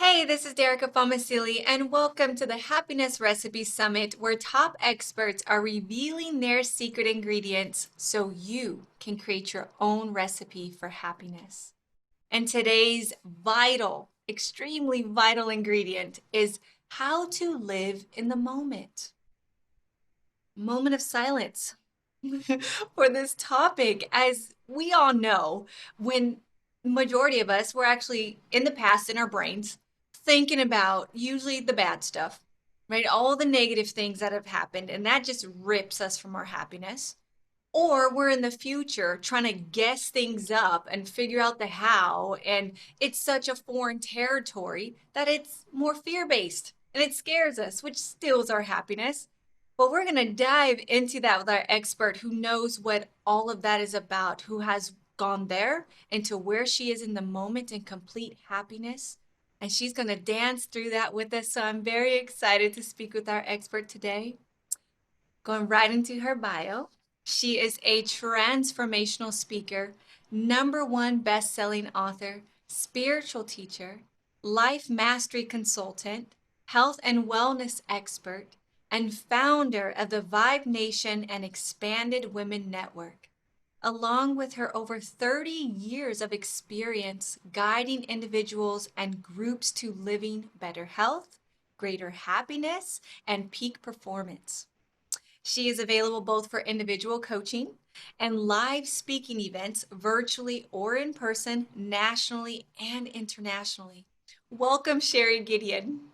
Hey, this is Derica Fomasili, and welcome to the Happiness Recipe Summit, where top experts are revealing their secret ingredients so you can create your own recipe for happiness. And today's vital, extremely vital ingredient is how to live in the moment. Moment of silence for this topic. As we all know, when majority of us were actually in the past in our brains thinking about usually the bad stuff, right? All the negative things that have happened, and that just rips us from our happiness. Or we're in the future trying to guess things up and figure out the how, and it's such a foreign territory that it's more fear-based and it scares us, which steals our happiness. But we're going to dive into that with our expert who knows what all of that is about, who has gone there into where she is in the moment in complete happiness. And she's going to dance through that with us. So I'm very excited to speak with our expert today. Going right into her bio, she is a transformational speaker, #1 best-selling author, spiritual teacher, life mastery consultant, health and wellness expert, and founder of the Vibe Nation and Expanded Women Network. Along with her over 30 years of experience guiding individuals and groups to living better health, greater happiness, and peak performance. She is available both for individual coaching and live speaking events, virtually or in person, nationally and internationally. Welcome, Sherry Gideon.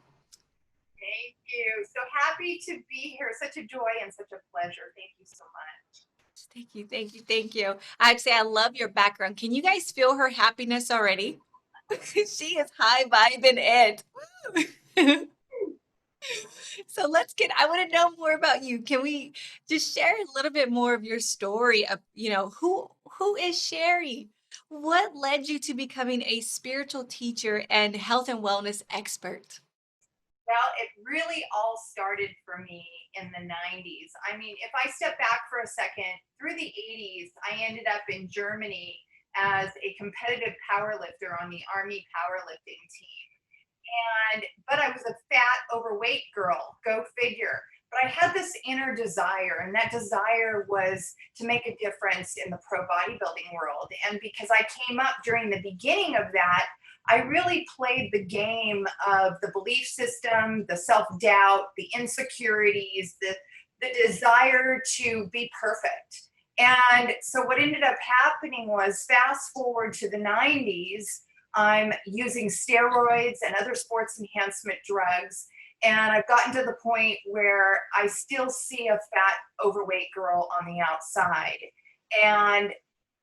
Thank you. So happy to be here. Such a joy and such a pleasure. Thank you so much. Thank you, thank you, thank you. I'd say I love your background. Can you guys feel her happiness already? She is high vibing it. So I want to know more about you. Can we just share a little bit more of your story of, who is Sherry? What led you to becoming a spiritual teacher and health and wellness expert? Well, it really all started for me in the 90s. I mean, if I step back for a second, through the 80s, I ended up in Germany as a competitive powerlifter on the Army powerlifting team. But I was a fat, overweight girl, go figure. But I had this inner desire, and that desire was to make a difference in the pro bodybuilding world. And because I came up during the beginning of that, I really played the game of the belief system, the self doubt, the insecurities, the desire to be perfect. And so, what ended up happening was fast forward to the 90s, I'm using steroids and other sports enhancement drugs. And I've gotten to the point where I still see a fat, overweight girl on the outside. And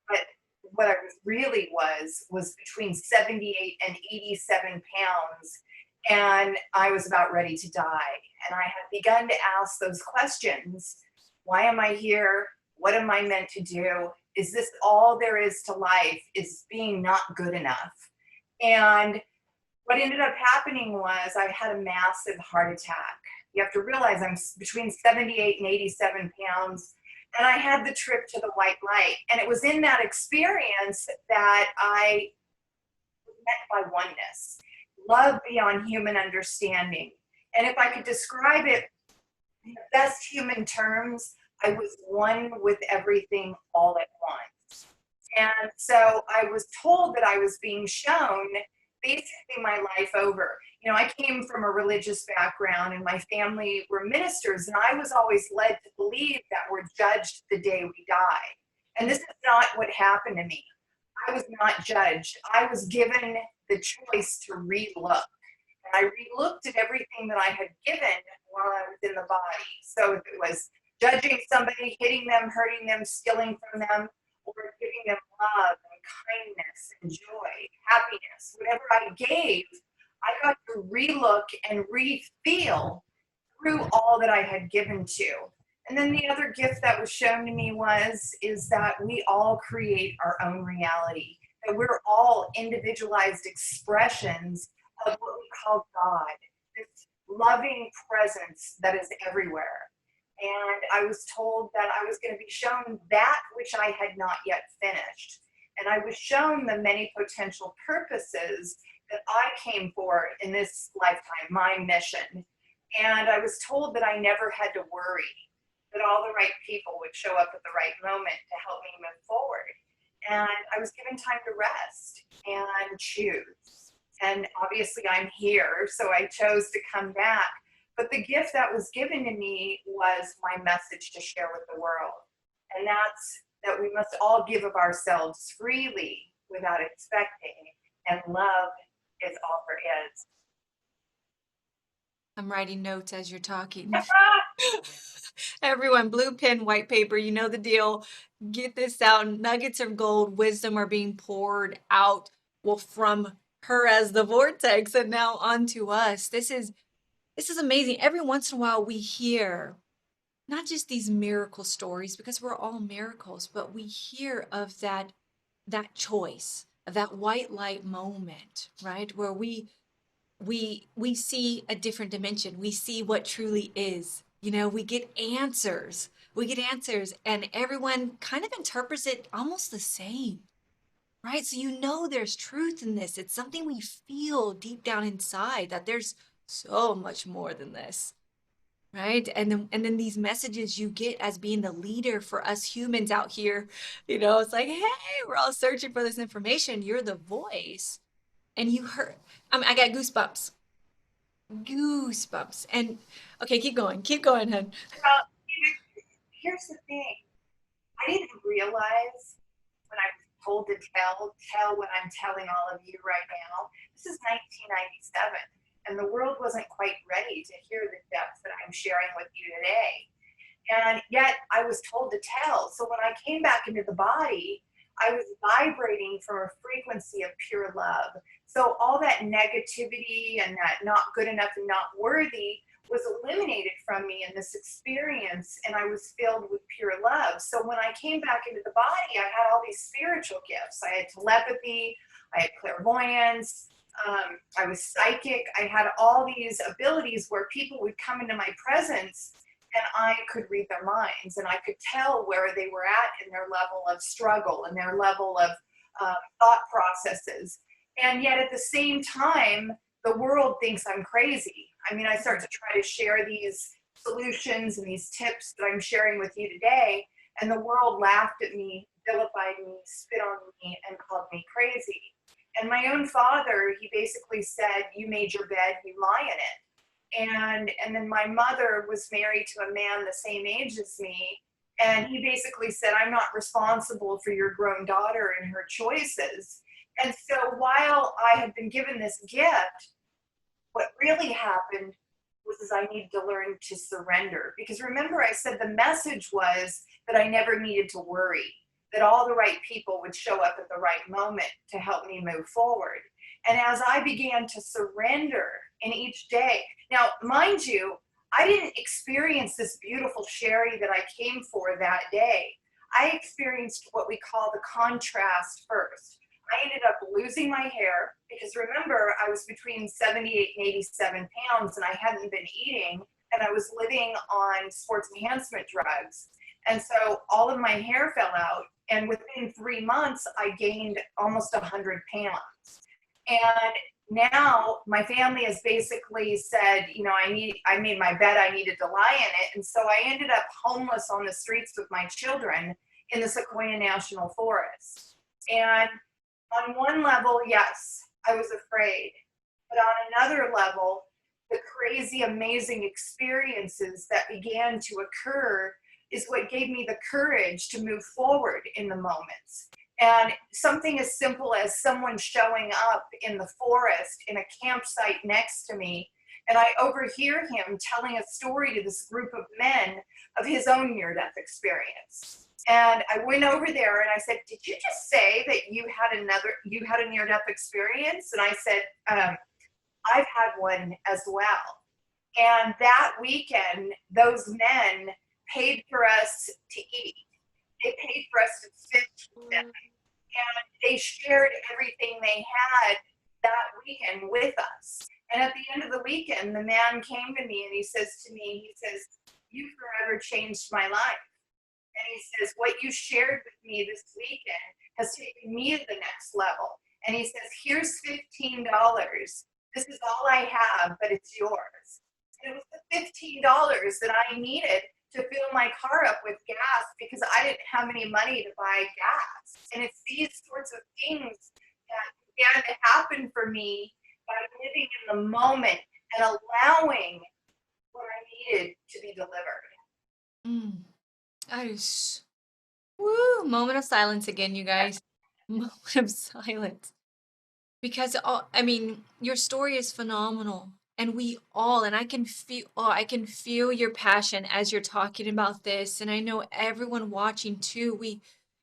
but what I really was between 78 and 87 pounds. And I was about ready to die. And I had begun to ask those questions. Why am I here? What am I meant to do? Is this all there is to life? Is being not good enough? And what ended up happening was I had a massive heart attack. You have to realize I'm between 78 and 87 pounds. And I had the trip to the white light. And it was in that experience that I was met by oneness, love beyond human understanding. And if I could describe it in the best human terms, I was one with everything all at once. And so I was told that I was being shown basically my life over. You know, I came from a religious background and my family were ministers, and I was always led to believe that we're judged the day we die. And this is not what happened to me. I was not judged. I was given the choice to relook. And I relooked at everything that I had given while I was in the body. So if it was judging somebody, hitting them, hurting them, stealing from them, or giving them love and kindness and joy, happiness, whatever I gave, I got to relook and re-feel through all that I had given to. And then the other gift that was shown to me is that we all create our own reality, that we're all individualized expressions of what we call God, this loving presence that is everywhere. And I was told that I was going to be shown that which I had not yet finished. And I was shown the many potential purposes that I came for in this lifetime, my mission. And I was told that I never had to worry, that all the right people would show up at the right moment to help me move forward. And I was given time to rest and choose. And obviously, I'm here, so I chose to come back. But the gift that was given to me was my message to share with the world. And that's that we must all give of ourselves freely without expecting, and love is all there is. I'm writing notes as you're talking. Everyone, blue pen, white paper, you know the deal. Get this out. Nuggets of gold, wisdom are being poured out. Well, from her as the vortex and now onto us. This is amazing. Every once in a while we hear not just these miracle stories because we're all miracles, but we hear of that choice, of that white light moment, right? Where we see a different dimension. We see what truly is. You know, we get answers. We get answers and everyone kind of interprets it almost the same. Right? So you know there's truth in this. It's something we feel deep down inside that there's so much more than this. Right? And then these messages you get as being the leader for us humans out here, it's like, hey, we're all searching for this information. You're the voice. And you heard, I got goosebumps. Goosebumps. And okay, keep going, hun. Well, here's the thing. I didn't realize when I was told to tell what I'm telling all of you right now. This is 1997, and the world wasn't quite ready to hear the depth that I'm sharing with you today. And yet I was told to tell. So when I came back into the body, I was vibrating from a frequency of pure love. So all that negativity and that not good enough and not worthy was eliminated from me in this experience, and I was filled with pure love. So when I came back into the body, I had all these spiritual gifts. I had telepathy, I had clairvoyance, I was psychic. I had all these abilities where people would come into my presence and I could read their minds and I could tell where they were at in their level of struggle and their level of thought processes. And yet at the same time, the world thinks I'm crazy. I mean, I start to try to share these solutions and these tips that I'm sharing with you today, and the world laughed at me, vilified me, spit on me, and called me crazy. And my own father, he basically said, you made your bed, you lie in it. And then my mother was married to a man the same age as me, and he basically said, I'm not responsible for your grown daughter and her choices. And so while I had been given this gift, what really happened was is I needed to learn to surrender. Because remember, I said the message was that I never needed to worry, that all the right people would show up at the right moment to help me move forward. And as I began to surrender in each day, now, mind you, I didn't experience this beautiful Sherry that I came for that day. I experienced what we call the contrast first. I ended up losing my hair because remember, I was between 78 and 87 pounds and I hadn't been eating and I was living on sports enhancement drugs. And so all of my hair fell out. And within 3 months, I gained almost 100 pounds. And now my family has basically said, I made my bed, I needed to lie in it. And so I ended up homeless on the streets with my children in the Sequoia National Forest. And on one level, yes, I was afraid. But on another level, the crazy, amazing experiences that began to occur is what gave me the courage to move forward in the moments. And something as simple as someone showing up in the forest in a campsite next to me, and I overhear him telling a story to this group of men of his own near-death experience. And I went over there and I said, did you just say that you had a near-death experience? And I said, I've had one as well. And that weekend, those men paid for us to eat. They paid for us to fish with them. And they shared everything they had that weekend with us. And at the end of the weekend, the man came to me and he says, you forever changed my life. And he says, what you shared with me this weekend has taken me to the next level. And he says, here's $15. This is all I have, but it's yours. And it was the $15 that I needed to fill my car up with gas because I didn't have any money to buy gas. And it's these sorts of things that began to happen for me by living in the moment and allowing what I needed to be delivered. Mm. That is, woo, moment of silence again, you guys. Moment of silence. Because I mean, your story is phenomenal. And we all, and I can feel your passion as you're talking about this. And I know everyone watching too.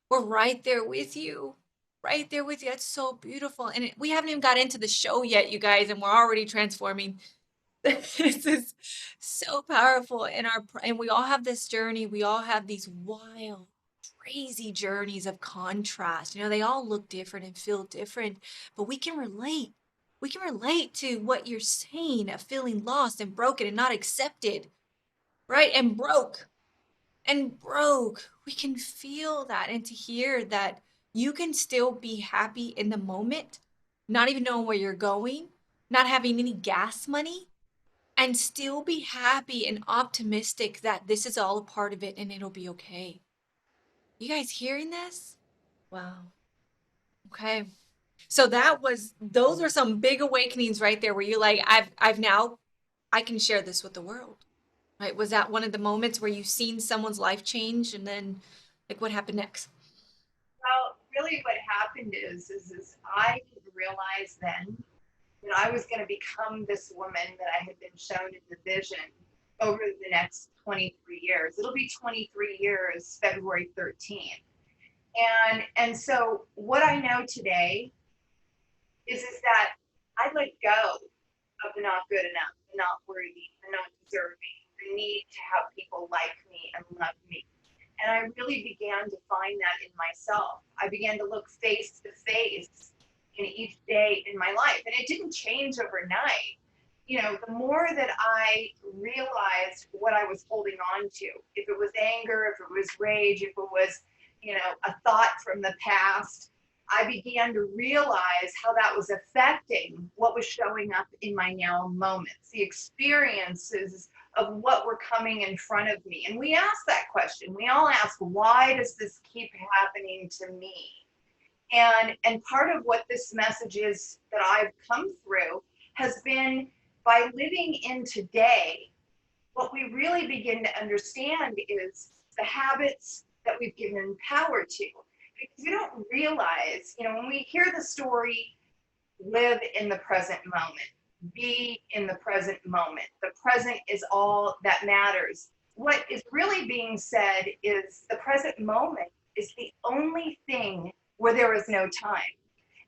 We're right there with you. Right there with you. That's so beautiful. And we haven't even got into the show yet, you guys, and we're already transforming. This is so powerful in and we all have this journey. We all have these wild, crazy journeys of contrast. You know, they all look different and feel different, but we can relate. We can relate to what you're saying of feeling lost and broken and not accepted, right? And broke. We can feel that, and to hear that you can still be happy in the moment, not even knowing where you're going, not having any gas money, and still be happy and optimistic that this is all a part of it and it'll be okay. You guys hearing this? Wow. Okay. So those are some big awakenings right there where you're like, I've now, I can share this with the world. Right? Was that one of the moments where you've seen someone's life change and then like what happened next? Well, really what happened is I realized then that I was going to become this woman that I had been shown in the vision over the next 23 years. It'll be 23 years, February 13th. And so what I know today is that I let go of the not good enough, the not worthy, the not deserving, the need to have people like me and love me. And I really began to find that in myself. I began to look face to face in each day in my life. And it didn't change overnight. You know, the more that I realized what I was holding on to, if it was anger, if it was rage, if it was, a thought from the past, I began to realize how that was affecting what was showing up in my now moments, the experiences of what were coming in front of me. And we ask that question. We all ask, why does this keep happening to me? And part of what this message is that I've come through has been by living in today, what we really begin to understand is the habits that we've given power to. Because we don't realize, when we hear the story, live in the present moment, be in the present moment. The present is all that matters. What is really being said is the present moment is the only thing where there is no time.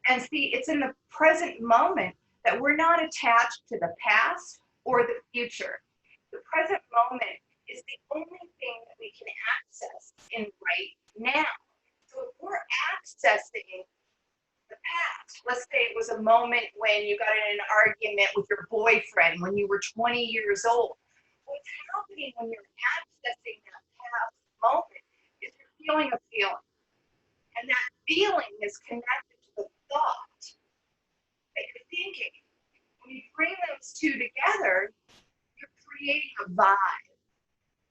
And see, it's in the present moment that we're not attached to the past or the future. The present moment is the only thing that we can access in right now. So if we're accessing the past, let's say it was a moment when you got in an argument with your boyfriend when you were 20 years old. What's happening when you're accessing that past moment is you're feeling a feeling. And that feeling is connected to the thought that you're thinking. When you bring those two together, you're creating a vibe.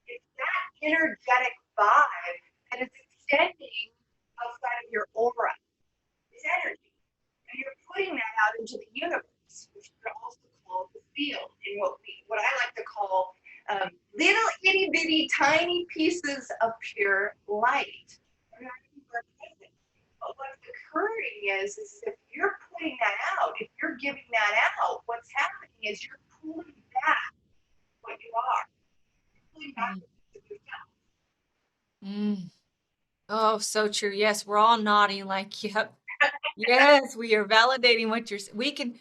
It's that energetic vibe that is extending outside of your aura. It's energy. And you're putting that out into the universe, which you could also call the field, in what I like to call little itty bitty tiny pieces of pure light. But what's occurring is if you're putting that out, if you're giving that out, what's happening is you're pulling back what you are. You're pulling back Mm. yourself. Mm. Oh, so true. Yes, we're all nodding like, yep. Yes, we are validating what we can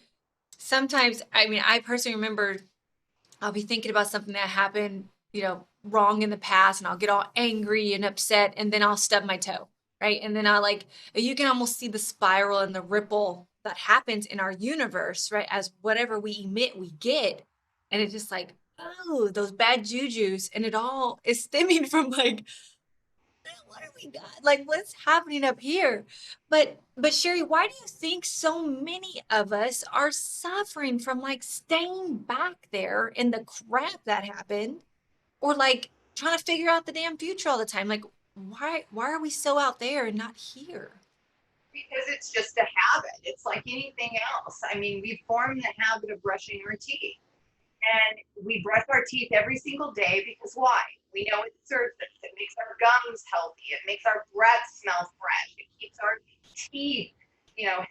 sometimes, I mean, I personally remember I'll be thinking about something that happened, wrong in the past, and I'll get all angry and upset, and then I'll stub my toe, right? And then you can almost see the spiral and the ripple that happens in our universe, right? As whatever we emit, we get. And it's just like, oh, those bad jujus, and it all is stemming from like What do we got? Like, what's happening up here? But Sherry, why do you think so many of us are suffering from like staying back there in the crap that happened, or like trying to figure out the damn future all the time? Like, why are we so out there and not here? Because it's just a habit. It's like anything else. I mean, we form the habit of brushing our teeth. And we brush our teeth every single day because why? We know it serves us. It makes our gums healthy. It makes our breath smell fresh. It keeps our teeth,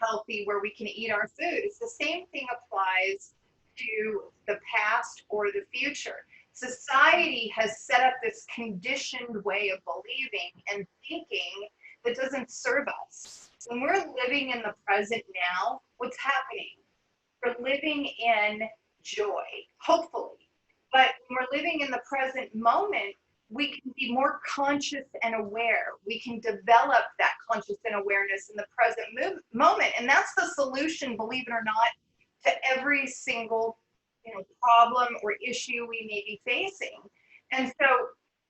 healthy where we can eat our food. It's the same thing applies to the past or the future. Society has set up this conditioned way of believing and thinking that doesn't serve us. When we're living in the present now, what's happening? We're living in joy, hopefully. But when we're living in the present moment, we can be more conscious and aware. We can develop that conscious and awareness in the present moment. And that's the solution, believe it or not, to every single problem or issue we may be facing. And so,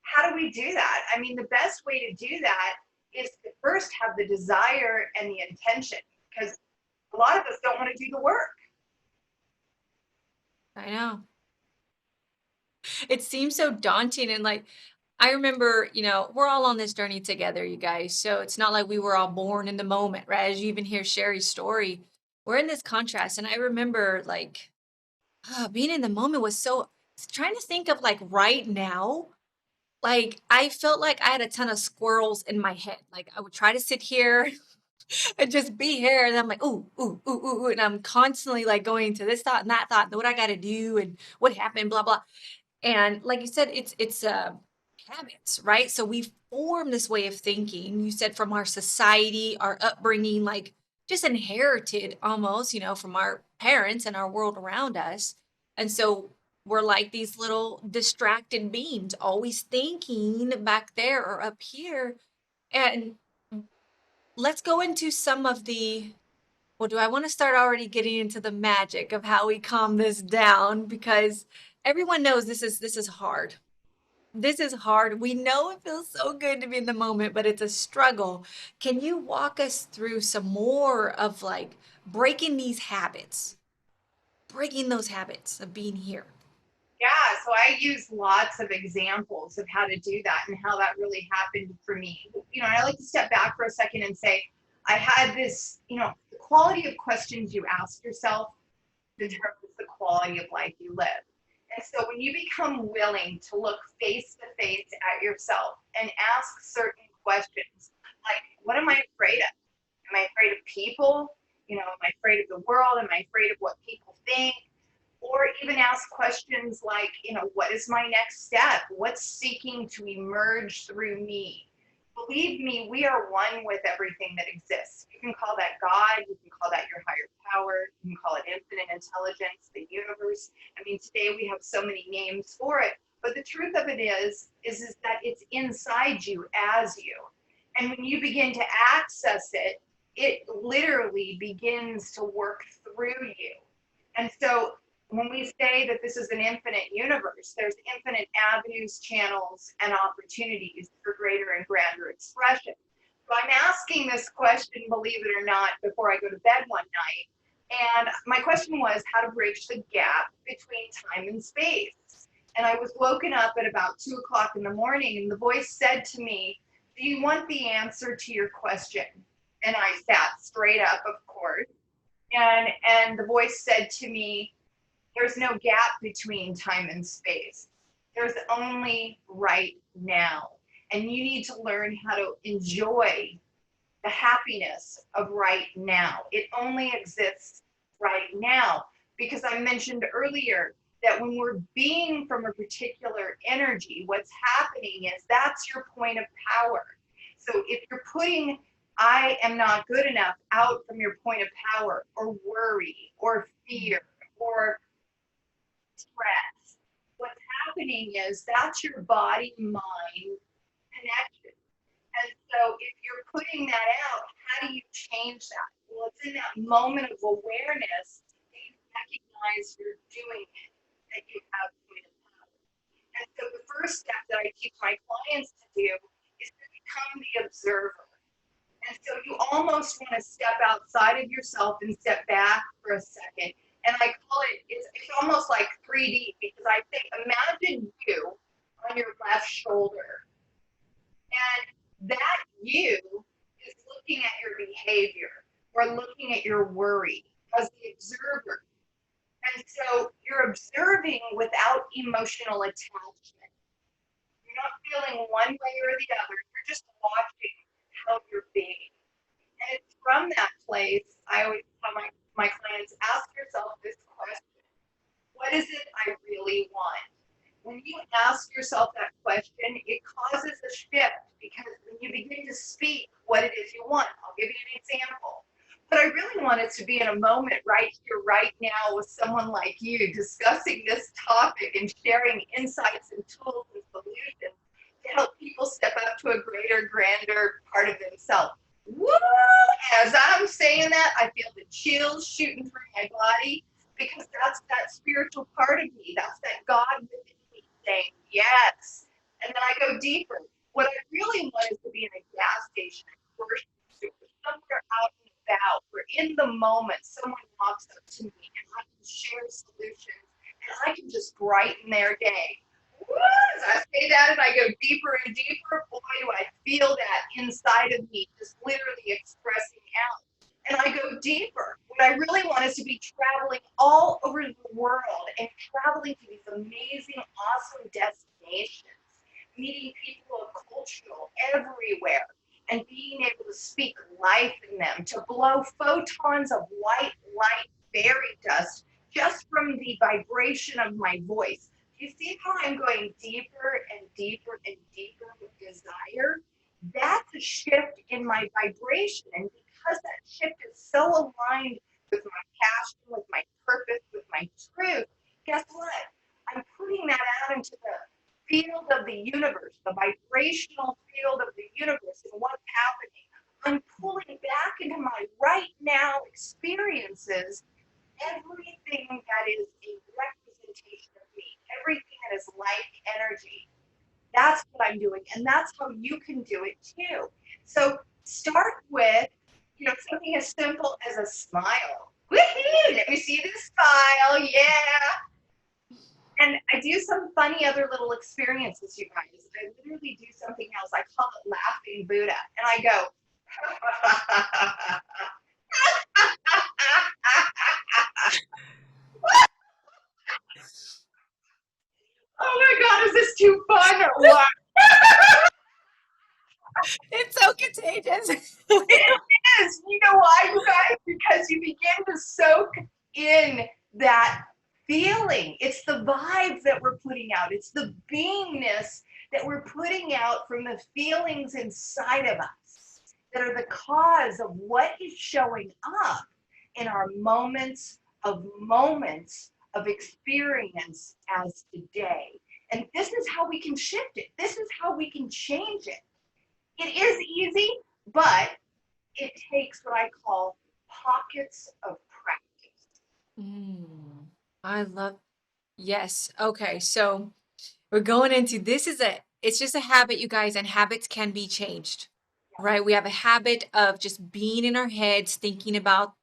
how do we do that? I mean, the best way to do that is to first have the desire and the intention, because a lot of us don't want to do the work. I know. It seems so daunting and like I remember, we're all on this journey together, you guys. So it's not like we were all born in the moment, right? As you even hear Sherry's story, we're in this contrast. And I remember like being in the moment was so trying to think of like right now. Like I felt like I had a ton of squirrels in my head. Like I would try to sit here and just be here, and I'm like, ooh, ooh, ooh, ooh, ooh, and I'm constantly like going to this thought and that thought, and what I got to do, and what happened, blah blah. And like you said, it's habits, right? So we form this way of thinking. You said from our society, our upbringing, like just inherited almost, from our parents and our world around us. And so we're like these little distracted beings, always thinking back there or up here. And let's go into some of the well, do I want to start already getting into the magic of how we calm this down? Because everyone knows this is hard. This is hard. We know it feels so good to be in the moment, but it's a struggle. Can you walk us through some more of like breaking these habits, breaking those habits of being here? Yeah, so I use lots of examples of how to do that and how that really happened for me. I like to step back for a second and say, I had this, the quality of questions you ask yourself determines the quality of life you live. And so when you become willing to look face to face at yourself and ask certain questions, like, what am I afraid of? Am I afraid of people? Am I afraid of the world? Am I afraid of what people think? Or even ask questions like, what is my next step? What's seeking to emerge through me? Believe me, we are one with everything that exists. You can call that God, you can call that your higher power, you can call it infinite intelligence, the universe. I mean, today we have so many names for it, but the truth of it is that it's inside you as you. And when you begin to access it, it literally begins to work through you. And so when we say that this is an infinite universe, there's infinite avenues, channels, and opportunities for greater and grander expression. So I'm asking this question, believe it or not, before I go to bed one night. And my question was how to bridge the gap between time and space. And I was woken up at about 2 o'clock in the morning, and the voice said to me, do you want the answer to your question? And I sat straight up, of course. And the voice said to me, there's no gap between time and space. There's only right now. And you need to learn how to enjoy the happiness of right now. It only exists right now. Because I mentioned earlier that when we're being from a particular energy, what's happening is that's your point of power. So if you're putting I am not good enough out from your point of power, or worry, or fear, or stress, what's happening is that's your body mind connection. And so if you're putting that out, how do you change that? Well, it's in that moment of awareness that you recognize you're doing it, that you have point of power. And so the first step that I teach my clients to do is to become the observer. And so you almost want to step outside of yourself and step back for a second. And I call it, it's almost like 3D because I think, imagine you on your left shoulder. And that you is looking at your behavior or looking at your worry as the observer. And so you're observing without emotional attachment. You're not feeling one way or the other. You're just watching how you're being. And it's from that place, I always tell my clients, ask yourself this question. What is it I really want? When you ask yourself that question, it causes a shift because when you begin to speak what it is you want, I'll give you an example. But I really want it to be in a moment right here, right now, with someone like you discussing this topic and sharing insights and tools and solutions to help people step up to a greater, grander part of themselves. Woo! As I'm saying that, I feel the chills shooting through my body because that's that spiritual part of me. That's that God within me saying yes. And then I go deeper. What I really want is to be in a gas station, a grocery store, somewhere out and about, where in the moment someone walks up to me and I can share solutions and I can just brighten their day. As I say that and I go deeper and deeper, boy, do I feel that inside of me just literally expressing out. And I go deeper. What I really want is to be traveling all over the world and traveling to these amazing, awesome destinations, meeting people of cultural everywhere, and being able to speak life in them, to blow photons of white light fairy dust just from the vibration of my voice. You see how I'm going deeper and deeper and deeper with desire? That's a shift in my vibration. And because that shift is so aligned with my passion, with my purpose, with my truth, guess what? I'm putting that out into the field of the universe, the vibrational field of the universe, and what's happening. I'm pulling back into my right now experiences everything that is a representation of me, everything that is light energy. That's what I'm doing. And that's how you can do it too. So start with, something as simple as a smile. Woohoo! Let me see the smile. Yeah. And I do some funny other little experiences, you guys. I literally do something else. I call it laughing Buddha. And I go, oh my God, is this too fun or what? It's so contagious. Is. You know why, you guys? Because you begin to soak in that feeling. It's the vibes that we're putting out, it's the beingness that we're putting out from the feelings inside of us that are the cause of what is showing up in our moments of experience as today. And this is how we can shift it. This is how we can change it. It is easy, but it takes what I call pockets of practice. Mm, I love, yes. Okay, so we're going into this is it's just a habit, you guys, and habits can be changed, right? We have a habit of just being in our heads, thinking about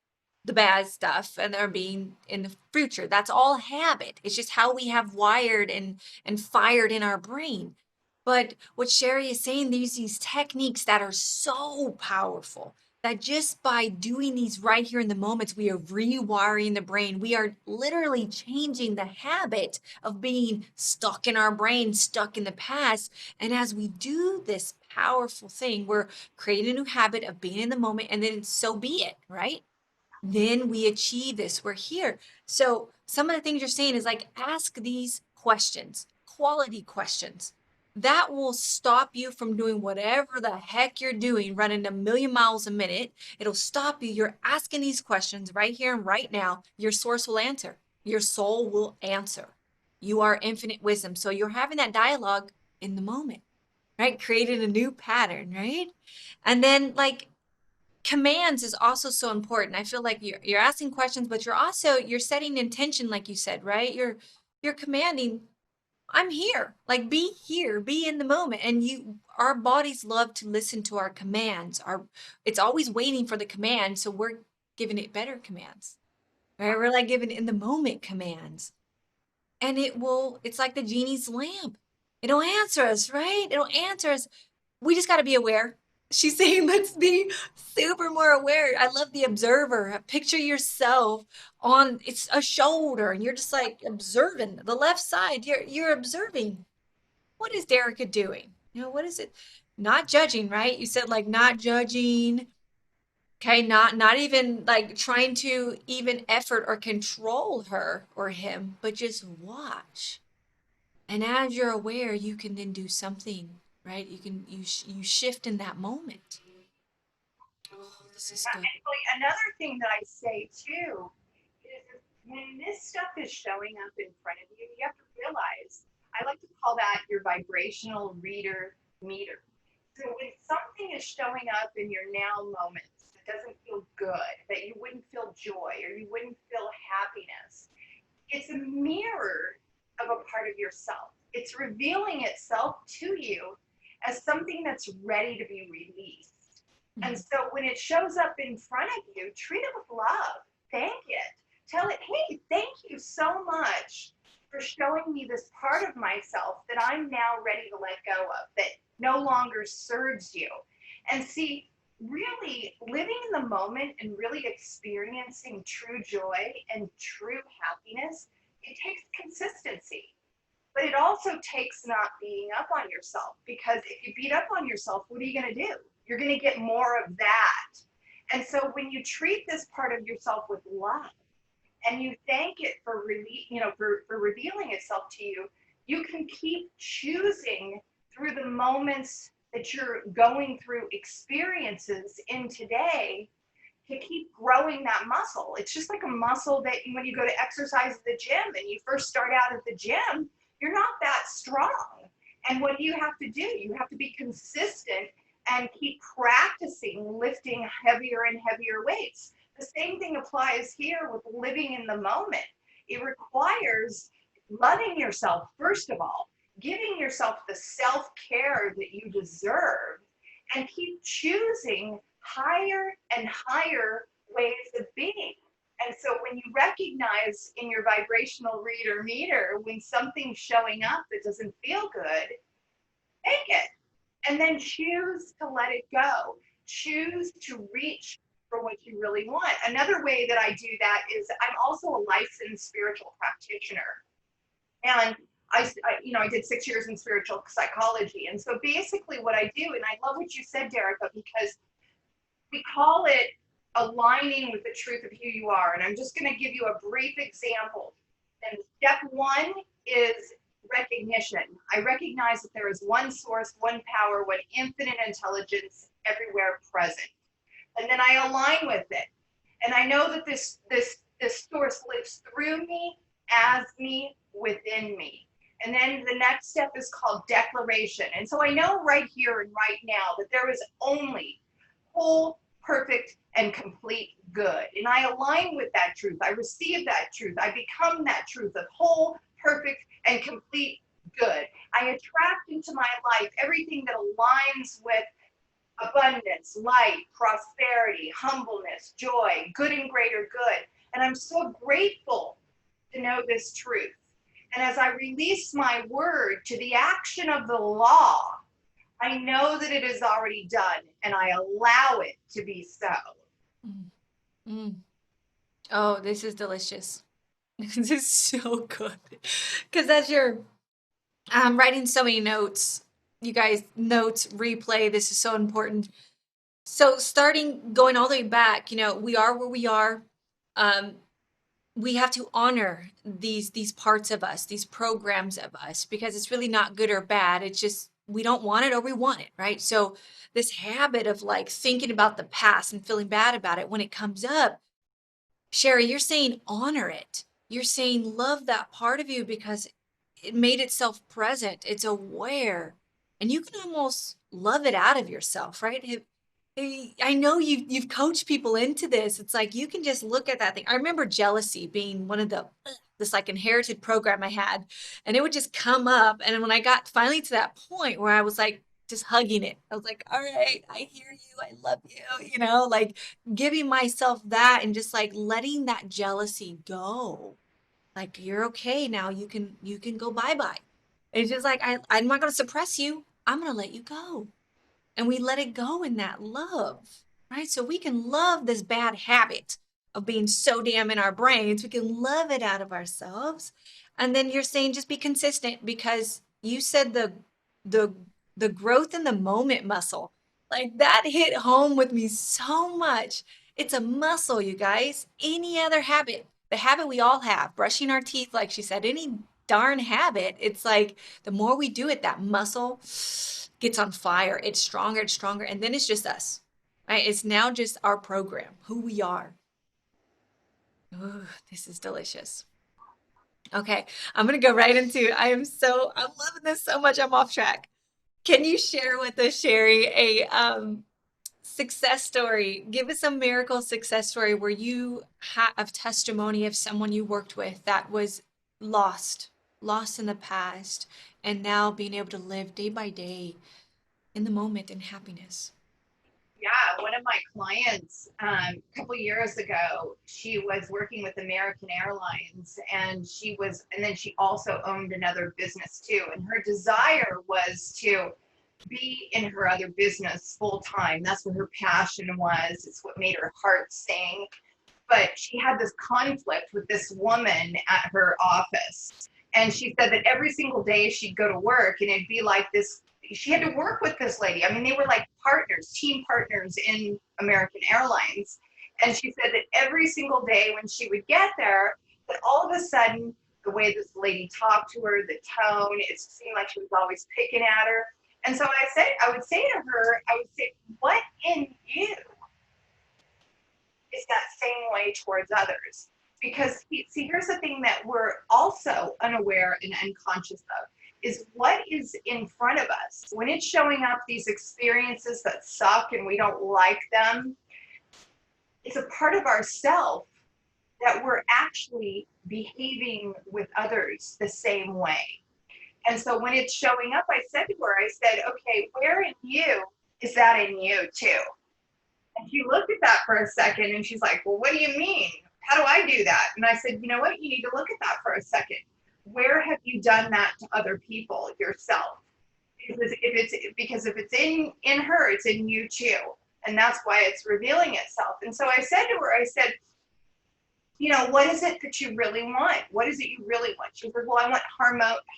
the bad stuff, and they're being in the future. That's all habit. It's just how we have wired and fired in our brain. But what Sherry is saying, there's these techniques that are so powerful that just by doing these right here in the moments, we are rewiring the brain. We are literally changing the habit of being stuck in our brain, stuck in the past. And as we do this powerful thing, we're creating a new habit of being in the moment, and then so be it, right? Then we achieve this. We're here. So some of the things you're saying is like ask these questions, quality questions. That will stop you from doing whatever the heck you're doing, running a million miles a minute. It'll stop you. You're asking these questions right here and right now. Your source will answer. Your soul will answer. You are infinite wisdom. So you're having that dialogue in the moment, right? Creating a new pattern, right? And then like commands is also so important. I feel like you're asking questions, but you're setting intention, like you said, right? You're commanding, I'm here. Like, be here, be in the moment. And our bodies love to listen to our commands. It's always waiting for the command. So we're giving it better commands, right? We're like giving in the moment commands. And it's like the genie's lamp. It'll answer us, right? It'll answer us. We just got to be aware. She's saying, let's be super more aware. I love the observer. Picture yourself on it's a shoulder and you're just like observing the left side. You're observing. What is Derica doing? What is it? Not judging, right? You said like not judging. Okay, not even like trying to even effort or control her or him, but just watch. And as you're aware, you can then do something, right? You shift in that moment. Oh, this is good. Actually, another thing that I say too is when this stuff is showing up in front of you, you have to realize, I like to call that your vibrational reader meter. So when something is showing up in your now moments that doesn't feel good, that you wouldn't feel joy or you wouldn't feel happiness, it's a mirror of a part of yourself. It's revealing itself to you as something that's ready to be released. And Mhm. so when it shows up in front of you, treat it with love. Thank it. Tell it, hey, thank you so much for showing me this part of myself that I'm now ready to let go of, that no longer serves you. And see, really living in the moment and really experiencing true joy and true happiness, it takes consistency. But it also takes not beating up on yourself, because if you beat up on yourself, what are you going to do? You're going to get more of that. And so when you treat this part of yourself with love and you thank it for for revealing itself to you, you can keep choosing through the moments that you're going through experiences in today to keep growing that muscle. It's just like a muscle that when you go to exercise at the gym and you first start out at the gym, you're not that strong. And what do you have to do? You have to be consistent and keep practicing lifting heavier and heavier weights. The same thing applies here with living in the moment. It requires loving yourself, first of all, giving yourself the self care that you deserve, and keep choosing higher and higher ways of being. And so when you recognize in your vibrational reader meter when something's showing up that doesn't feel good, take it and then choose to let it go. Choose to reach for what you really want. Another way that I do that is I'm also a licensed spiritual practitioner. And I did 6 years in spiritual psychology. And so basically what I do, and I love what you said, Derica, because we call it aligning with the truth of who you are. And I'm just going to give you a brief example. And step one is recognition. I recognize that there is one source, one power, one infinite intelligence everywhere present. And then I align with it. And I know that this source lives through me, as me, within me. And then the next step is called declaration. And so I know right here and right now that there is only whole, perfect, and complete good. And I align with that truth. I receive that truth. I become that truth of whole, perfect, and complete good. I attract into my life everything that aligns with abundance, light, prosperity, humbleness, joy, good and greater good. And I'm so grateful to know this truth. And as I release my word to the action of the law, I know that it is already done and I allow it to be so. Mm. Mm. Oh, this is delicious. This is so good. Because as you're writing so many notes, you guys, notes, replay, this is so important. So going all the way back, we are where we are. Um, we have to honor these parts of us, these programs of us, because it's really not good or bad. It's just we don't want it or we want it, right? So this habit of like thinking about the past and feeling bad about it when it comes up, Sherry, you're saying honor it. You're saying love that part of you because it made itself present. It's aware. And you can almost love it out of yourself, right? I know you've coached people into this. It's like you can just look at that thing. I remember jealousy being one of the this like inherited program I had, and it would just come up. And when I got finally to that point where I was like just hugging it, I was like, all right, I hear you, I love you, like giving myself that and just like letting that jealousy go. Like you're okay now. You can go bye-bye. It's just like I'm not gonna suppress you. I'm gonna let you go. And we let it go in that love, right? So we can love this bad habit of being so damn in our brains. We can love it out of ourselves. And then you're saying just be consistent because you said the the growth in the moment muscle. Like that hit home with me so much. It's a muscle, you guys. Any other habit, the habit we all have, brushing our teeth, like she said, any darn habit, it's like the more we do it, that muscle gets on fire. It's stronger. And then it's just us, right? It's now just our program, who we are. Ooh, this is delicious. Okay, I'm gonna go right into, I'm loving this so much. I'm off track. Can you share with us, Sherry, a success story? Give us a miracle success story where you have a testimony of someone you worked with that was lost, lost in the past, and now being able to live day by day in the moment in happiness. Yeah, one of my clients a couple years ago, she was working with American Airlines, and then she also owned another business too. And her desire was to be in her other business full time. That's what her passion was. It's what made her heart sing. But she had this conflict with this woman at her office. And she said that every single day she'd go to work and it'd be like this. She had to work with this lady. I mean, they were like partners, team partners in American Airlines. And she said that every single day when she would get there, that all of a sudden, the way this lady talked to her, the tone, it seemed like she was always picking at her. And so I would say to her, I would say, what in you is that same way towards others? Because see, here's the thing that we're also unaware and unconscious of is what is in front of us. When it's showing up, these experiences that suck and we don't like them, it's a part of ourself that we're actually behaving with others the same way. And so when it's showing up, I said to her, I said, okay, where in you is that in you too? And she looked at that for a second and she's like, well, what do you mean? How do I do that? And I said, you know what? You need to look at that for a second. Where have you done that to other people yourself? Because if it's in her, it's in you too. And that's why it's revealing itself. And so I said to her, I said, you know, what is it that you really want? What is it you really want? She said, well, I want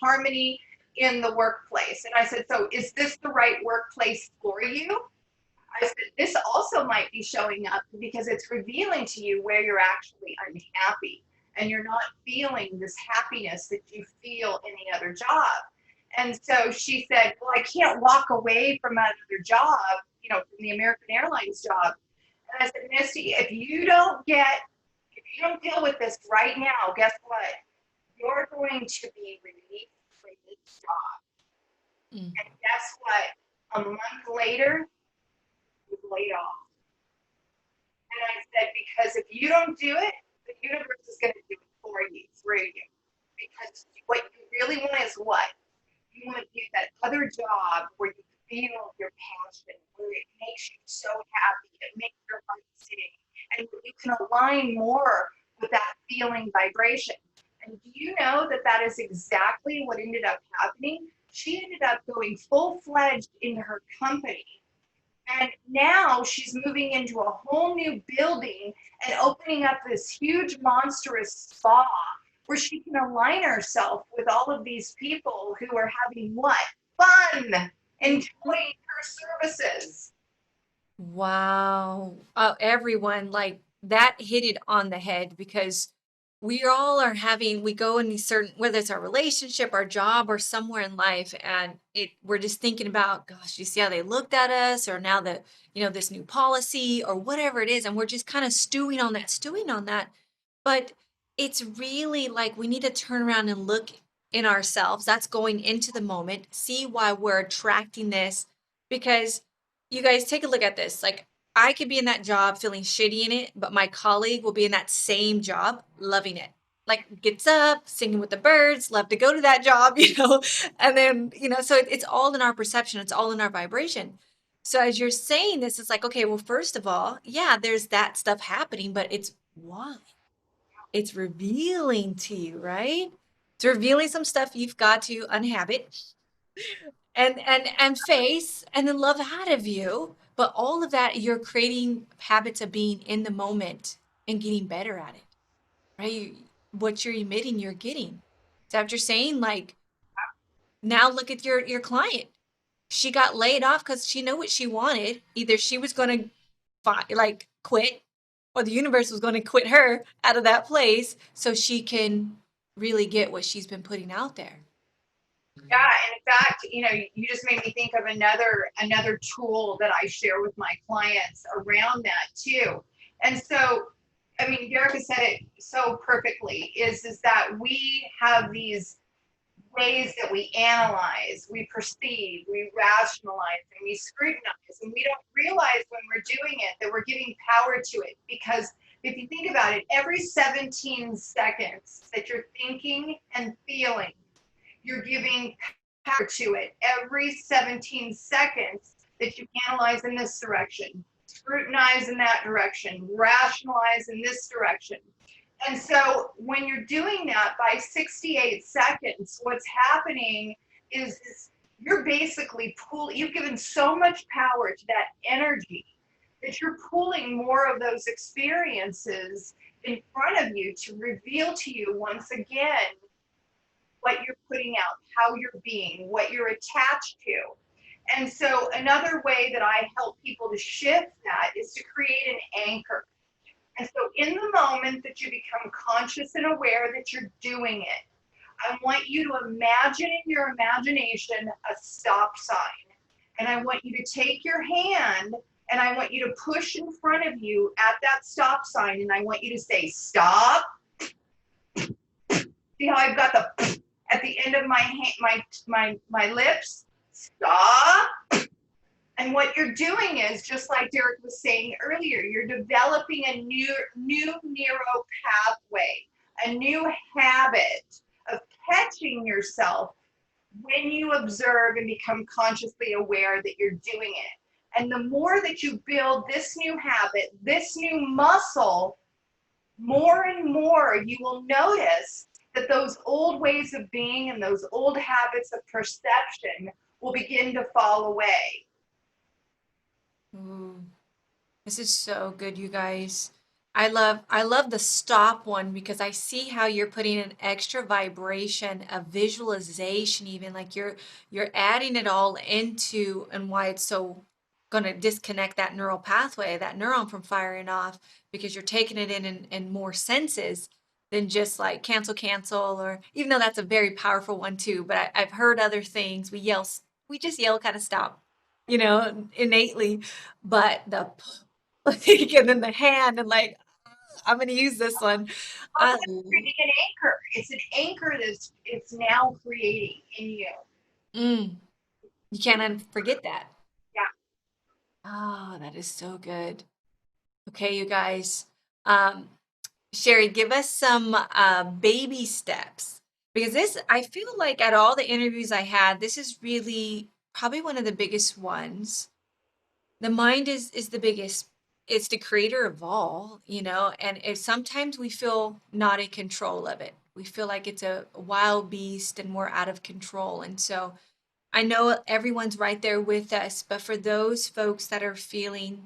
harmony in the workplace. And I said, so is this the right workplace for you? I said, this also might be showing up because it's revealing to you where you're actually unhappy and you're not feeling this happiness that you feel in the other job. And so she said, well, I can't walk away from another job, from the American Airlines job. And I said, Misty, if you don't deal with this right now, guess what? You're going to be released from this job. Mm. And guess what? A month later, was laid off. And I said, because if you don't do it, the universe is going to do it for you, through you. Because what you really want is what? You want to do that other job where you feel your passion, where it makes you so happy, it makes your heart sing, and you can align more with that feeling vibration. And do you know that that is exactly what ended up happening? She ended up going full-fledged into her company. And now she's moving into a whole new building and opening up this huge, monstrous spa where she can align herself with all of these people who are having what? Fun, enjoying her services. Wow. Everyone, like that hit it on the head because we all are having, we go in these certain, whether it's our relationship, our job, or somewhere in life, and we're just thinking about, gosh, you see how they looked at us, or now that, this new policy, or whatever it is, and we're just kind of stewing on that. But it's really like we need to turn around and look in ourselves. That's going into the moment, see why we're attracting this, because you guys take a look at this. Like I could be in that job feeling shitty in it, but my colleague will be in that same job loving it. like gets up, singing with the birds, love to go to that job, and then, so it's all in our perception, it's all in our vibration. So as you're saying this, it's like, okay, well, first of all, yeah, there's that stuff happening, but it's why? It's revealing to you, right? It's revealing some stuff you've got to unhabit and face and then love out of you. But all of that, you're creating habits of being in the moment and getting better at it, right? What you're emitting, you're getting. Is that what you're saying? Like now look at your client. She got laid off because she knew what she wanted. Either she was going to like quit, or the universe was going to quit her out of that place so she can really get what she's been putting out there. Yeah, and in fact, you just made me think of another tool that I share with my clients around that too. And so, I mean, Derek said it so perfectly, is that we have these ways that we analyze, we perceive, we rationalize, and we scrutinize, and we don't realize when we're doing it that we're giving power to it. Because if you think about it, every 17 seconds that you're thinking and feeling, you're giving power to it. Every 17 seconds that you analyze in this direction, scrutinize in that direction, rationalize in this direction. And so when you're doing that by 68 seconds, what's happening is you're basically you've given so much power to that energy that you're pulling more of those experiences in front of you to reveal to you once again what you're putting out, how you're being, what you're attached to. And so another way that I help people to shift that is to create an anchor. And so in the moment that you become conscious and aware that you're doing it, I want you to imagine in your imagination a stop sign. And I want you to take your hand and I want you to push in front of you at that stop sign. And I want you to say, stop. See how I've got the at the end of my lips? Stop. And what you're doing is, just like Derek was saying earlier, you're developing a new neuro pathway, a new habit of catching yourself when you observe and become consciously aware that you're doing it. And the more that you build this new habit, this new muscle, more and more you will notice that those old ways of being and those old habits of perception will begin to fall away. Ooh. This is so good, you guys. I love the stop one because I see how you're putting an extra vibration, a visualization even like you're adding it all into and why it's so going to disconnect that neural pathway, that neuron from firing off because you're taking it in more senses than just like cancel or even though that's a very powerful one too, but I've heard other things. We just yell kind of stop, innately, but the like, and then the hand and like I'm gonna use this one. I Creating an anchor. It's an anchor that's it's now creating in you. mm, you can't forget that. Yeah. Oh, that is so good. Okay, you guys. Um, Sherry, give us some baby steps because this I feel like at all the interviews I had, this is really probably one of the biggest ones. The mind is the biggest. It's the creator of all, and if sometimes we feel not in control of it. We feel like it's a wild beast and we're out of control. And so I know everyone's right there with us, but for those folks that are feeling,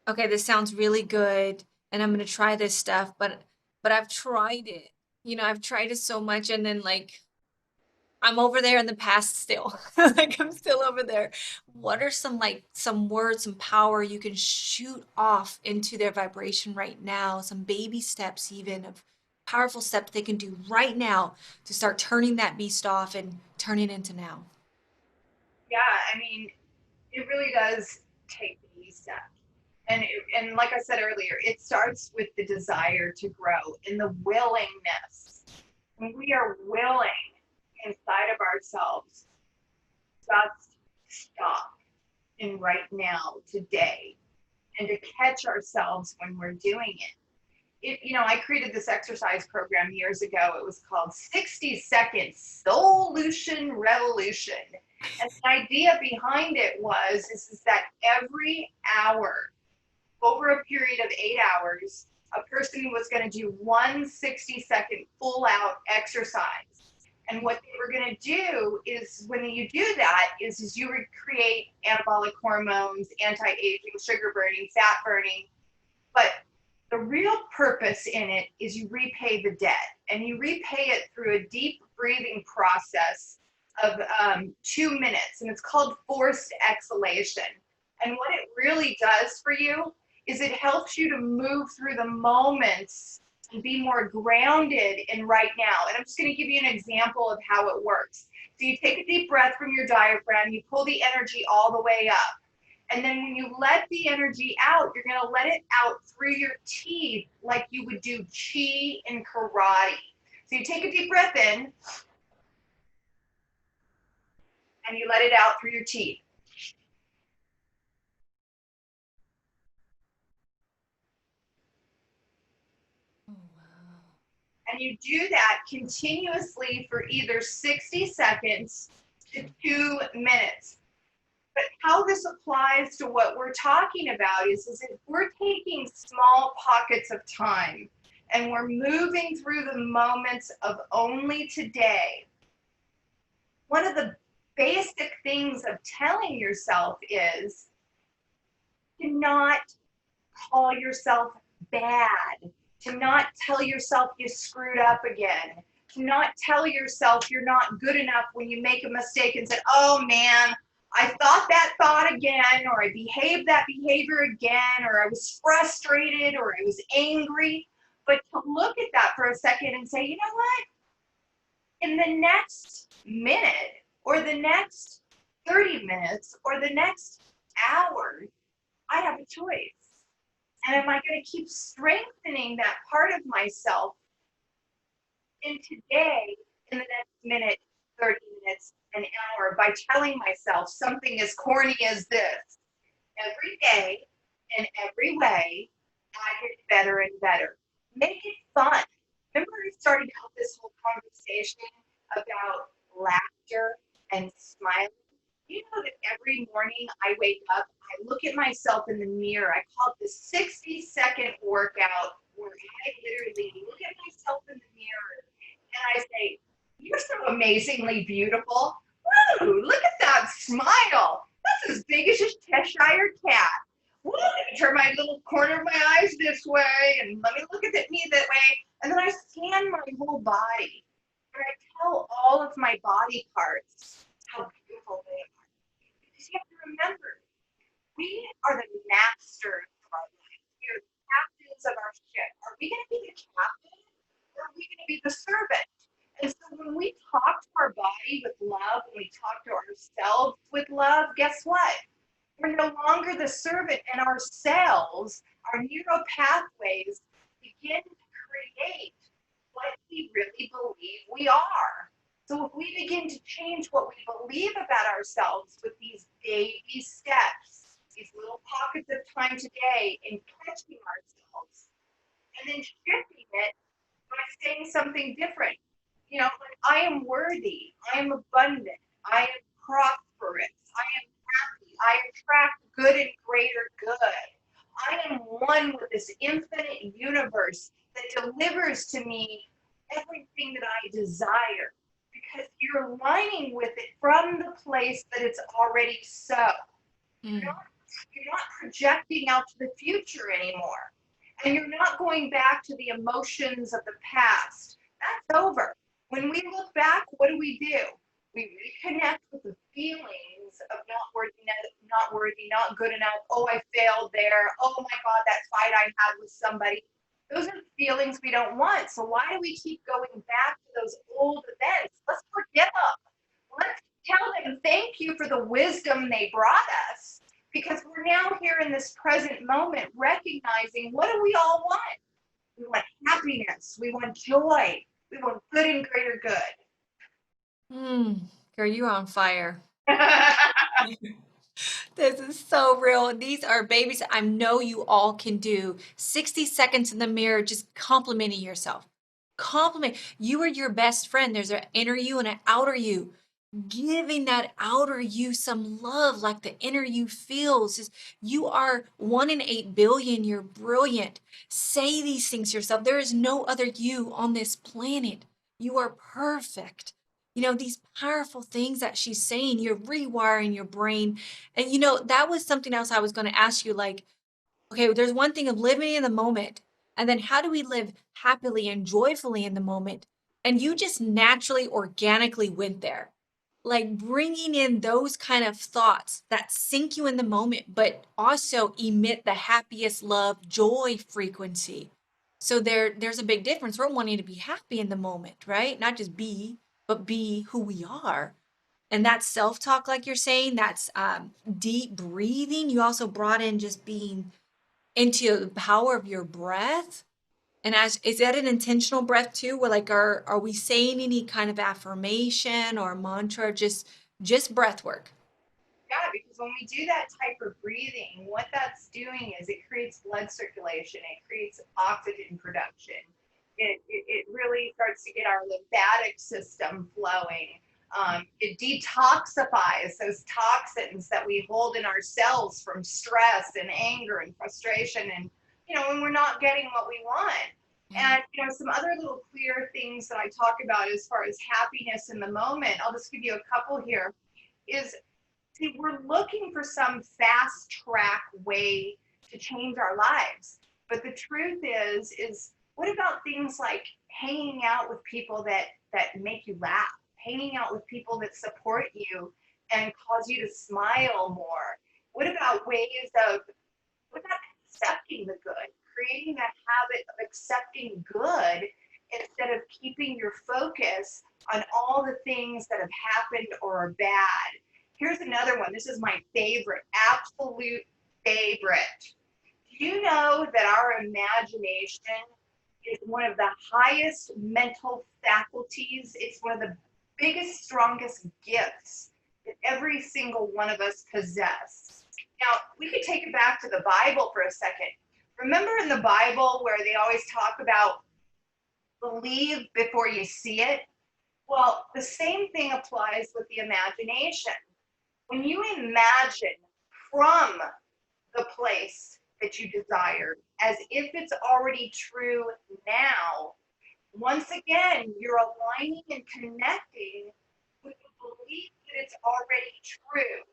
okay, this sounds really good and I'm going to try this stuff, but I've tried it. I've tried it so much and then like I'm over there in the past still. Like I'm still over there. What are some words, some power you can shoot off into their vibration right now? Some baby steps even of powerful steps they can do right now to start turning that beast off and turning into now. Yeah, I mean, it really does take these steps. And like I said earlier, it starts with the desire to grow and the willingness. When we are willing inside of ourselves, just stop in right now, today, and to catch ourselves when we're doing it. I created this exercise program years ago. It was called 60 Second Solution Revolution. And the idea behind it is that every hour, over a period of 8 hours, a person was going to do one 60-second full out exercise. And what they were going to do is, when you do that, is you would create anabolic hormones, anti-aging, sugar burning, fat burning. But the real purpose in it is you repay the debt, and you repay it through a deep breathing process of 2 minutes, and it's called forced exhalation. And what it really does for you is it helps you to move through the moments and be more grounded in right now. And I'm just going to give you an example of how it works. So you take a deep breath from your diaphragm, you pull the energy all the way up. And then when you let the energy out, you're going to let it out through your teeth like you would do chi in karate. So you take a deep breath in and you let it out through your teeth. Oh, wow. And you do that continuously for either 60 seconds to 2 minutes. But how this applies to what we're talking about is if we're taking small pockets of time and we're moving through the moments of only today, one of the basic things of telling yourself is to not call yourself bad, to not tell yourself you screwed up again, to not tell yourself you're not good enough when you make a mistake and say, oh man, I thought that thought again, or I behaved that behavior again, or I was frustrated, or I was angry. But to look at that for a second and say, you know what? In the next minute, or the next 30 minutes, or the next hour, I have a choice. And am I going to keep strengthening that part of myself in today, in the next minute, 30 minutes, an hour, by telling myself something as corny as this? Every day, in every way, I get better and better. Make it fun. Remember, we started out this whole conversation about laughter and smiling? You know that every morning I wake up, I look at myself in the mirror. I call it the 60-second workout, where I literally look at myself in the mirror and I say, you're so amazingly beautiful. Woo, look at that smile. That's as big as a Cheshire cat. Woo, let me turn my little corner of my eyes this way, and let me look at me that way. And then I scan my whole body, and I tell all of my body parts how beautiful they are. Because you have to remember, we are the masters of our life. We are the captains of our ship. Are we going to be the captain, or are we going to be the servant? And so when we talk to our body with love, when we talk to ourselves with love, guess what? We're no longer the servant, and our cells, our neural pathways, begin to create what we really believe we are. So if we begin to change what we believe about ourselves with these baby steps, these little pockets of time today, in catching ourselves, and then shifting it by saying something different. Like, I am worthy, I am abundant, I am prosperous, I am happy, I attract good and greater good. I am one with this infinite universe that delivers to me everything that I desire, because you're aligning with it from the place that it's already so. You're not, you're not projecting out to the future anymore. And you're not going back to the emotions of the past. That's over. When we look back, what do? We reconnect with the feelings of not worthy, not good enough. Oh, I failed there. Oh my God, that fight I had with somebody. Those are feelings we don't want. So why do we keep going back to those old events? Let's forgive them. Let's tell them thank you for the wisdom they brought us, because we're now here in this present moment recognizing, what do we all want? We want happiness. We want joy. We want good and greater good. Girl, you're on fire. This is so real. These are babies I know you all can do. 60 seconds in the mirror, just complimenting yourself. Compliment. You are your best friend. There's an inner you and an outer you. Giving that outer you some love like the inner you feels is you are 1 in 8 billion. You're brilliant. Say these things to yourself. There is no other you on this planet. You are perfect. These powerful things that she's saying, you're rewiring your brain. And that was something else I was going to ask you, like, okay, there's one thing of living in the moment, and then how do we live happily and joyfully in the moment? And you just naturally, organically went there, like bringing in those kind of thoughts that sink you in the moment, but also emit the happiest love, joy frequency. So there's a big difference. We're wanting to be happy in the moment, right? Not just be, but be who we are. And that self-talk, like you're saying, that's deep breathing. You also brought in just being into the power of your breath. And as is that an intentional breath too? Where like are we saying any kind of affirmation or mantra, just breath work? Yeah, because when we do that type of breathing, what that's doing is it creates blood circulation, it creates oxygen production. It really starts to get our lymphatic system flowing. It detoxifies those toxins that we hold in our cells from stress and anger and frustration, and when we're not getting what we want. Yeah. And some other little clear things that I talk about as far as happiness in the moment, I'll just give you a couple here. Is See, we're looking for some fast track way to change our lives. But the truth is what about things like hanging out with people that make you laugh, hanging out with people that support you and cause you to smile more? What about ways of what about accepting the good, creating that habit of accepting good instead of keeping your focus on all the things that have happened or are bad? Here's another one. This is my favorite, absolute favorite. Do you know that our imagination is one of the highest mental faculties? It's one of the biggest, strongest gifts that every single one of us possess. Now, we could take it back to the Bible for a second. Remember in the Bible where they always talk about believe before you see it? Well, the same thing applies with the imagination. When you imagine from the place that you desire as if it's already true now, once again, you're aligning and connecting with the belief that it's already true.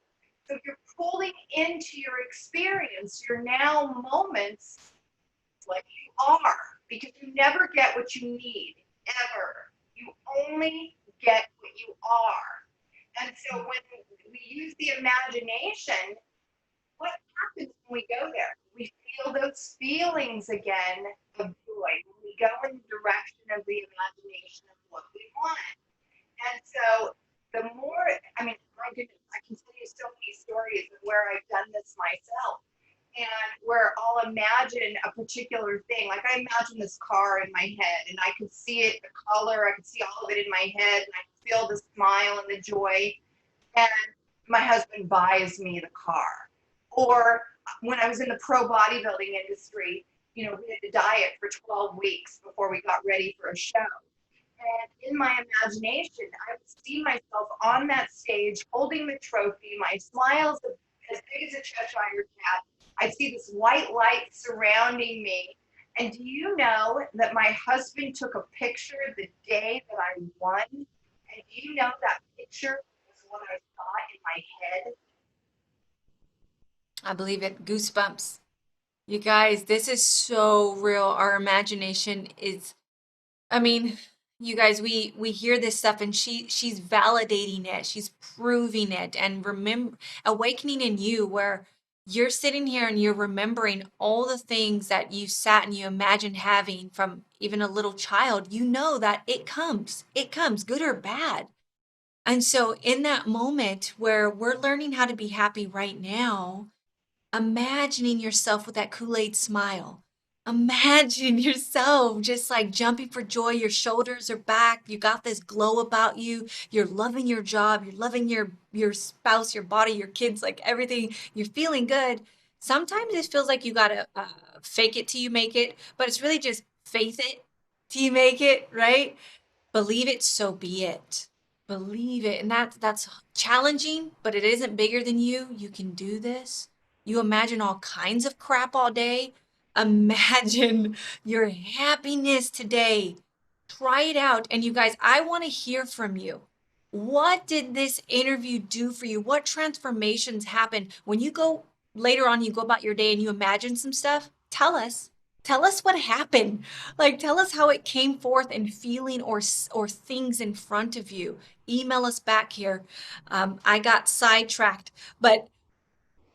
So you're pulling into your experience, your now moments, like you are, because you never get what you need, ever. You only get what you are. And so when we use the imagination, what happens when we go there? We feel those feelings again of joy when we go in the direction of the imagination of what we want. And so the more, I mean, my goodness, I can tell you so many stories of where I've done this myself and where I'll imagine a particular thing. Like I imagine this car in my head and I could see it, the color, I could see all of it in my head and I could feel the smile and the joy. And my husband buys me the car. Or when I was in the pro bodybuilding industry, we had to diet for 12 weeks before we got ready for a show. And in my imagination, I would see myself on that stage holding the trophy, my smile's as big as a Cheshire cat. I see this white light surrounding me. And do you know that my husband took a picture the day that I won? And do you know that picture was what I saw in my head? I believe it. Goosebumps. You guys, this is so real. Our imagination is, I mean, you guys, we hear this stuff and she's validating it. She's proving it and remember awakening in you where you're sitting here and you're remembering all the things that you sat and you imagined having from even a little child. You know that it comes. It comes, good or bad. And so in that moment where we're learning how to be happy right now, imagining yourself with that Kool-Aid smile. Imagine yourself just like jumping for joy. Your shoulders are back. You got this glow about you. You're loving your job. You're loving your spouse, your body, your kids, like everything. You're feeling good. Sometimes it feels like you gotta fake it till you make it, but it's really just faith it till you make it, right? Believe it, so be it. Believe it. And that's challenging, but it isn't bigger than you. You can do this. You imagine all kinds of crap all day. Imagine your happiness today. Try it out. And you guys, I want to hear from you. What did this interview do for you? What transformations happened when you go later on, you go about your day and you imagine some stuff? Tell us. Tell us what happened. Like, tell us how it came forth in feeling or things in front of you. Email us back here. I got sidetracked, but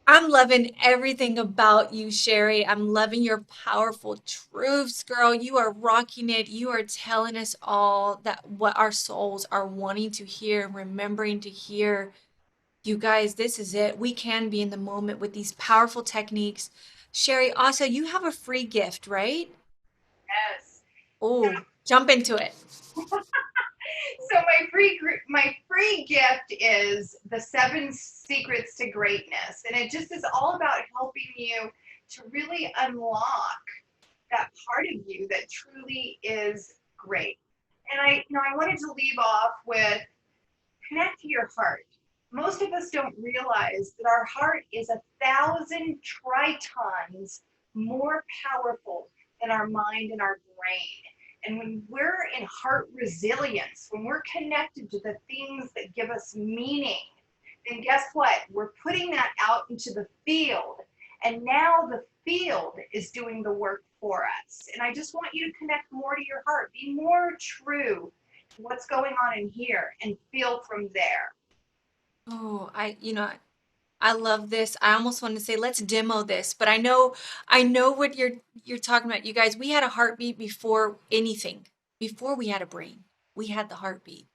I'm loving everything about you, Sherry. I'm loving your powerful truths, girl. You are rocking it. You are telling us all that what our souls are wanting to hear and remembering to hear. You guys, this is it. We can be in the moment with these powerful techniques. Sherry, also, you have a free gift, right? Yes. Oh, jump into it. So my free gift is the 7 secrets to greatness, and it just is all about helping you to really unlock that part of you that truly is great. And I wanted to leave off with connect to your heart. Most of us don't realize that our heart is 1,000 tritons more powerful than our mind and our brain. And when we're in heart resilience, when we're connected to the things that give us meaning, then guess what? We're putting that out into the field. And now the field is doing the work for us. And I just want you to connect more to your heart, be more true to what's going on in here and feel from there. Oh, I love this. I almost want to say let's demo this, but I know what you're talking about. You guys, we had a heartbeat before anything. Before we had a brain. We had the heartbeat.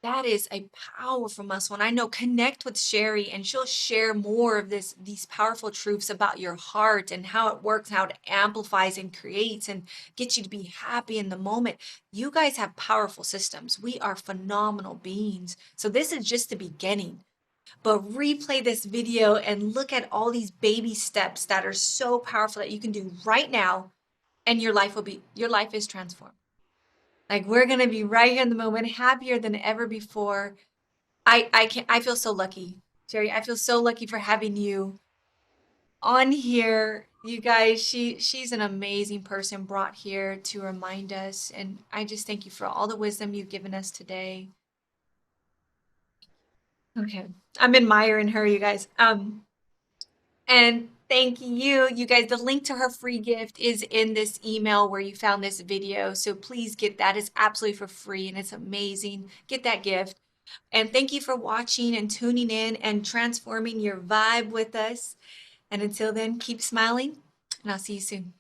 That is a powerful muscle. And I know connect with Sherry and she'll share more of these powerful truths about your heart and how it works, how it amplifies and creates and gets you to be happy in the moment. You guys have powerful systems. We are phenomenal beings. So this is just the beginning. But replay this video and look at all these baby steps that are so powerful that you can do right now and your life is transformed. Like we're gonna be right here in the moment, happier than ever before. I feel so lucky, Jerry. I feel so lucky for having you on here. You guys, she's an amazing person brought here to remind us, and I just thank you for all the wisdom you've given us today. Okay. I'm admiring her, you guys. And thank you, you guys. The link to her free gift is in this email where you found this video. So please get that. It's absolutely for free and it's amazing. Get that gift. And thank you for watching and tuning in and transforming your vibe with us. And until then, keep smiling, and I'll see you soon.